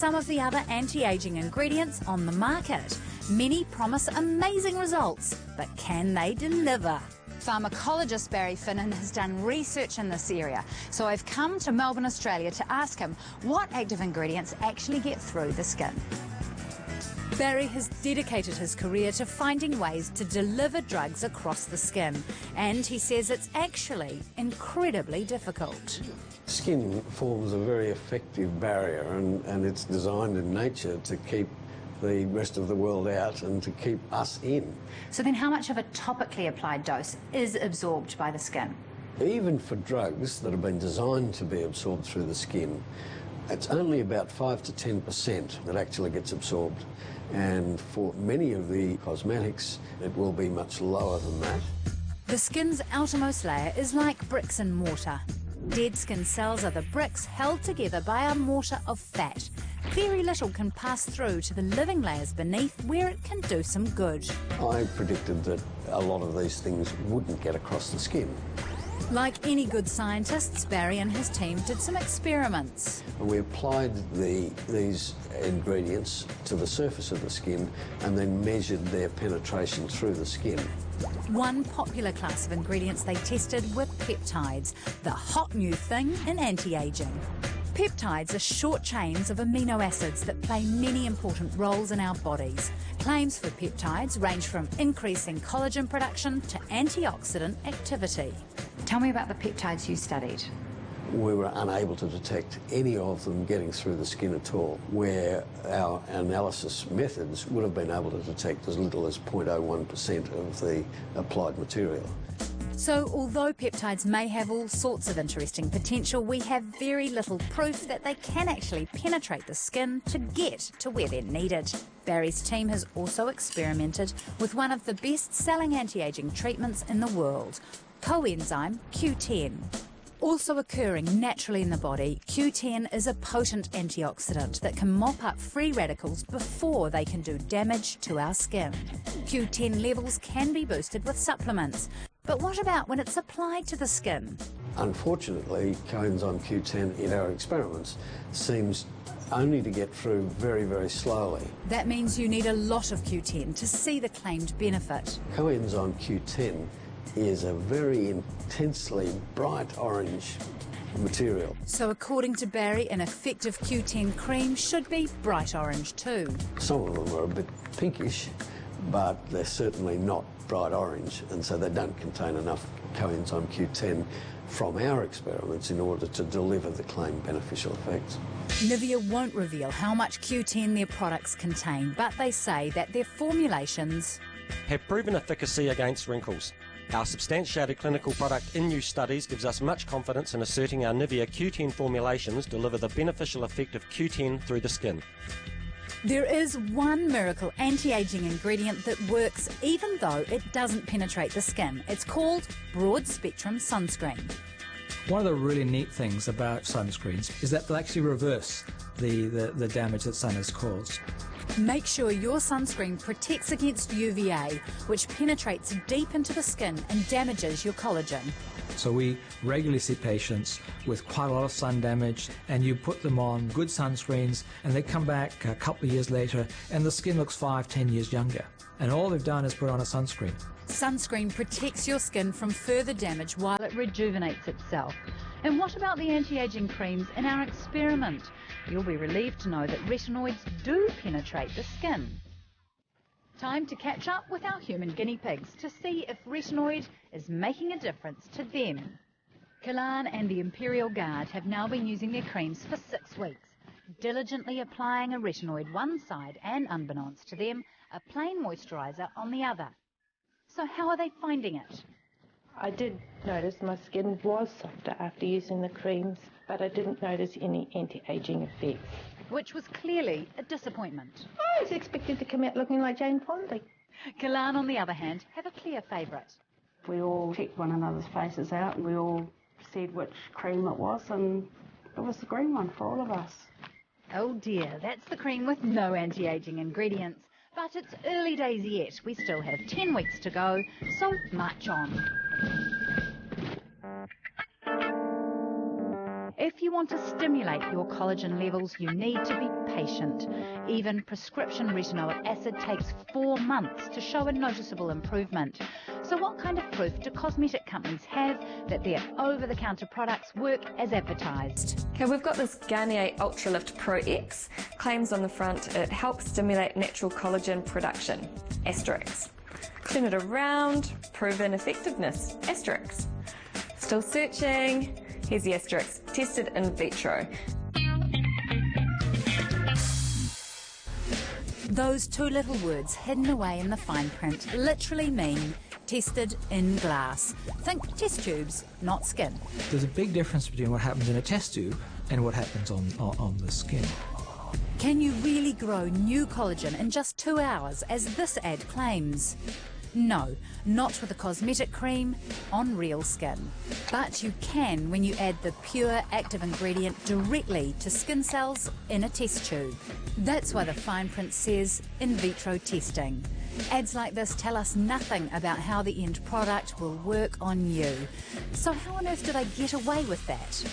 Some of the other anti-aging ingredients on the market. Many promise amazing results, but can they deliver? Pharmacologist Barry Finnan has done research in this area, so I've come to Melbourne, Australia to ask him what active ingredients actually get through the skin. Barry has dedicated his career to finding ways to deliver drugs across the skin, and he says it's actually incredibly difficult. Skin forms a very effective barrier, and it's designed in nature to keep the rest of the world out and to keep us in. So then how much of a topically applied dose is absorbed by the skin? Even for drugs that have been designed to be absorbed through the skin, it's only about 5 to 10% that actually gets absorbed. And for many of the cosmetics, it will be much lower than that. The skin's outermost layer is like bricks and mortar. Dead skin cells are the bricks held together by a mortar of fat. Very little can pass through to the living layers beneath, where it can do some good. I predicted that a lot of these things wouldn't get across the skin. Like any good scientists, Barry and his team did some experiments. We applied these ingredients to the surface of the skin and then measured their penetration through the skin. One popular class of ingredients they tested were peptides, the hot new thing in anti-aging. Peptides are short chains of amino acids that play many important roles in our bodies. Claims for peptides range from increasing collagen production to antioxidant activity. Tell me about the peptides you studied. We were unable to detect any of them getting through the skin at all, where our analysis methods would have been able to detect as little as 0.01% of the applied material. So although peptides may have all sorts of interesting potential, we have very little proof that they can actually penetrate the skin to get to where they're needed. Barry's team has also experimented with one of the best-selling anti-aging treatments in the world, coenzyme Q10. Also occurring naturally in the body, Q10 is a potent antioxidant that can mop up free radicals before they can do damage to our skin. Q10 levels can be boosted with supplements. But what about when it's applied to the skin? Unfortunately, coenzyme Q10 in our experiments seems only to get through very, very slowly. That means you need a lot of Q10 to see the claimed benefit. Coenzyme Q10 is a very intensely bright orange material. So according to Barry, an effective Q10 cream should be bright orange too. Some of them are a bit pinkish, but they're certainly not bright orange, and so they don't contain enough coenzyme Q10 from our experiments in order to deliver the claimed beneficial effects. Nivea won't reveal how much Q10 their products contain, but they say that their formulations have proven efficacy against wrinkles. Our substantiated clinical product in new studies gives us much confidence in asserting our Nivea Q10 formulations deliver the beneficial effect of Q10 through the skin. There is one miracle anti-aging ingredient that works even though it doesn't penetrate the skin. It's called broad-spectrum sunscreen. One of the really neat things about sunscreens is that they'll actually reverse the damage that sun has caused. Make sure your sunscreen protects against UVA, which penetrates deep into the skin and damages your collagen. So we regularly see patients with quite a lot of sun damage, and you put them on good sunscreens and they come back a couple of years later and the skin looks 5-10 years younger. And all they've done is put on a sunscreen. Sunscreen protects your skin from further damage while it rejuvenates itself. And what about the anti-aging creams in our experiment? You'll be relieved to know that retinoids do penetrate the skin. Time to catch up with our human guinea pigs to see if retinoid is making a difference to them. Kalan and the Imperial Guard have now been using their creams for 6 weeks, diligently applying a retinoid one side and, unbeknownst to them, a plain moisturiser on the other. So how are they finding it? I did notice my skin was softer after using the creams, but I didn't notice any anti-aging effects. Which was clearly a disappointment. I was expected to come out looking like Jane Fonda. Kalan, on the other hand, have a clear favourite. We all checked one another's faces out and we all said which cream it was, and it was the green one for all of us. Oh dear, that's the cream with no anti-aging ingredients. But it's early days yet. We still have 10 weeks to go, so march on. If you want to stimulate your collagen levels, you need to be patient. Even prescription retinoic acid takes 4 months to show a noticeable improvement. So what kind of proof do cosmetic companies have that their over-the-counter products work as advertised? Okay, we've got this Garnier Ultralift Pro X. Claims on the front, it helps stimulate natural collagen production. Asterisk. Turn it around, proven effectiveness. Asterisk. Still searching. Here's the asterisk. Tested in vitro. Those 2 little words hidden away in the fine print literally mean tested in glass. Think test tubes, not skin. There's a big difference between what happens in a test tube and what happens on the skin. Can you really grow new collagen in just 2 hours, as this ad claims? No, not with a cosmetic cream on real skin. But you can when you add the pure active ingredient directly to skin cells in a test tube. That's why the fine print says in vitro testing. Ads like this tell us nothing about how the end product will work on you. So how on earth do they get away with that?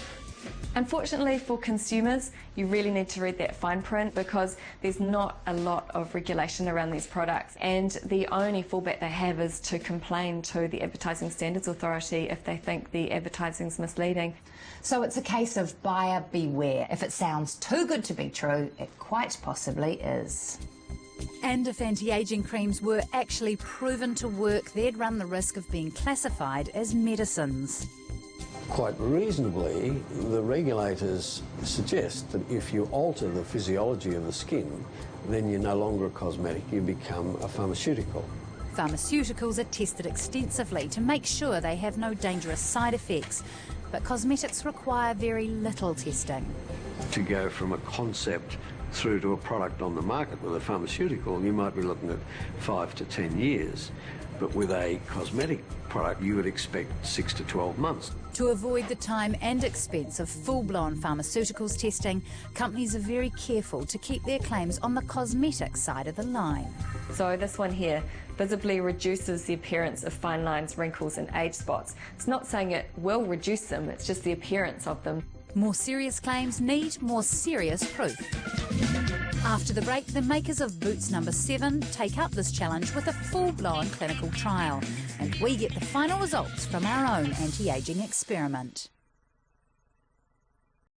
Unfortunately for consumers, you really need to read that fine print because there's not a lot of regulation around these products, and the only fallback they have is to complain to the Advertising Standards Authority if they think the advertising's misleading. So it's a case of buyer beware. If it sounds too good to be true, it quite possibly is. And if anti-aging creams were actually proven to work, they'd run the risk of being classified as medicines. Quite reasonably, the regulators suggest that if you alter the physiology of the skin, then you're no longer a cosmetic, you become a pharmaceutical. Pharmaceuticals are tested extensively to make sure they have no dangerous side effects, but cosmetics require very little testing. To go from a concept through to a product on the market with a pharmaceutical, you might be looking at 5 to 10 years. But with a cosmetic product, you would expect 6 to 12 months. To avoid the time and expense of full-blown pharmaceuticals testing, companies are very careful to keep their claims on the cosmetic side of the line. So this one here visibly reduces the appearance of fine lines, wrinkles and age spots. It's not saying it will reduce them, it's just the appearance of them. More serious claims need more serious proof. After the break, the makers of Boots No. 7 take up this challenge with a full-blown clinical trial, and we get the final results from our own anti-aging experiment.